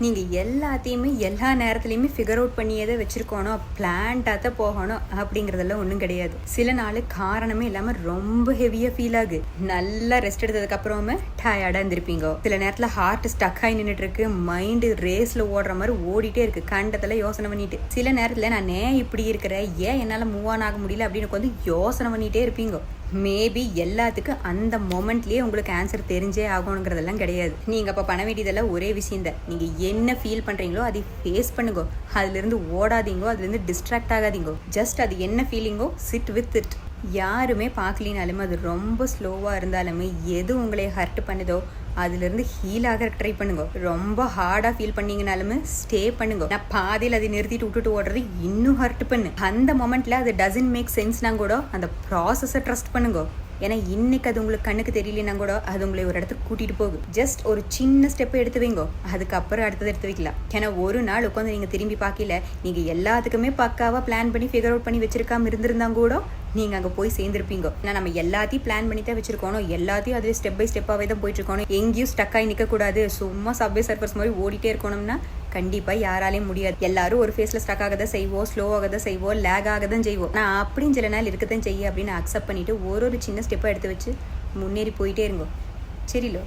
நீங்கள் எல்லாத்தையுமே எல்லா நேரத்துலையுமே ஃபிகர் அவுட் பண்ணியே தான் வச்சுருக்கணும், பிளான்டாக தான் போகணும் அப்படிங்கிறதெல்லாம் ஒன்றும் கிடையாது. சில நாள் காரணமே இல்லாமல் ரொம்ப ஹெவியாக ஃபீல் ஆகு, நல்லா ரெஸ்ட் எடுத்ததுக்கப்புறமே டயர்டாக இருந்திருப்பீங்க. சில நேரத்தில் ஹார்ட் ஸ்டக் ஆகி நின்றுட்டு இருக்கு, மைண்டு ரேஸில் ஓடுற மாதிரி ஓடிட்டே இருக்கு, கண்டத்தில் யோசனை பண்ணிட்டு. சில நேரத்தில் நான் ஏன் இப்படி இருக்கிறேன், ஏன் என்னால் மூவ் ஆன் ஆக முடியல அப்படின்னு வந்து யோசனை பண்ணிகிட்டே இருப்பீங்க. மேபி எல்லாத்துக்கும் அந்த மொமெண்ட்லேயே உங்களுக்கு ஆன்சர் தெரிஞ்சே ஆகணுங்கிறதெல்லாம் கிடையாது. நீங்கள் அப்போ பண்ண வேண்டியதெல்லாம் ஒரே விஷயம் தான். நீங்கள் என்ன ஃபீல் பண்ணுறீங்களோ அதை ஃபேஸ் பண்ணுங்க, அதுலேருந்து ஓடாதீங்கோ, அதுலேருந்து டிஸ்ட்ராக்ட் ஆகாதீங்கோ. ஜஸ்ட் அது என்ன ஃபீலிங்கோ சிட் வித் இட். யாருமே பார்க்கலினாலுமே அது ரொம்ப ஸ்லோவாக இருந்தாலுமே எது உங்களை ஹர்ட் பண்ணுதோ அதுலேருந்து ஹீல் ஆக ட்ரை பண்ணுங்க. ரொம்ப ஹார்டாக ஃபீல் பண்ணீங்கனாலுமே ஸ்டே பண்ணுங்க. நான் பாதியில் அதை நிறுத்திட்டு விட்டுட்டு ஓடுறது இன்னும் ஹர்ட் பண்ணு. அந்த மொமெண்ட்டில் அது டசன்ட் மேக் சென்ஸ்னா கூட அந்த ப்ராசஸை ட்ரஸ்ட் பண்ணுங்க. ஏன்னா இன்னைக்கு அது உங்களுக்கு கண்ணுக்கு தெரியலனா கூட அது உங்களை ஒரு இடத்துக்கு கூட்டிகிட்டு போகும். ஜஸ்ட் ஒரு சின்ன ஸ்டெப்பை எடுத்து வைங்க, அதுக்கப்புறம் அடுத்தது எடுத்து வைக்கலாம். ஏன்னா ஒரு நாள் உட்காந்து நீங்கள் திரும்பி பார்க்கல, நீங்கள் எல்லாத்துக்குமே பக்காவாக பிளான் பண்ணி ஃபிகர் அவுட் பண்ணி வச்சிருக்காம இருந்திருந்தாங்க கூட நீங்கள் அங்கே போய் சேர்ந்துருப்பீங்க. ஏன்னா நம்ம எல்லாத்தையும் பிளான் பண்ணி தான் வச்சிருக்கணும், எல்லாத்தையும் அதுவே ஸ்டெப் பை ஸ்டெப்பாகவே தான் போயிட்டு இருக்கணும். எங்கேயும் ஸ்டக் ஆகி நிற்கக்கூடாது, சும்மா சப்வே சர்ஃபர்ஸ் மாதிரி ஓடிட்டே இருக்கணும்னா கண்டிப்பாக யாராலையும் முடியாது. எல்லாரும் ஒரு ஃபேஸில் ஸ்டக் ஆக தான் செய்வோம், ஸ்லோ ஆக தான் செய்வோம், லேக் ஆக தான் செய்வோம். நான் அப்படின்னு சில நாள் இருக்க தான் செய்ய அப்படின்னு அக்செப்ட் பண்ணிவிட்டு ஒரு சின்ன ஸ்டெப்பாக எடுத்து வச்சு முன்னேறி போயிட்டே இருங்கோ. சரிலோ.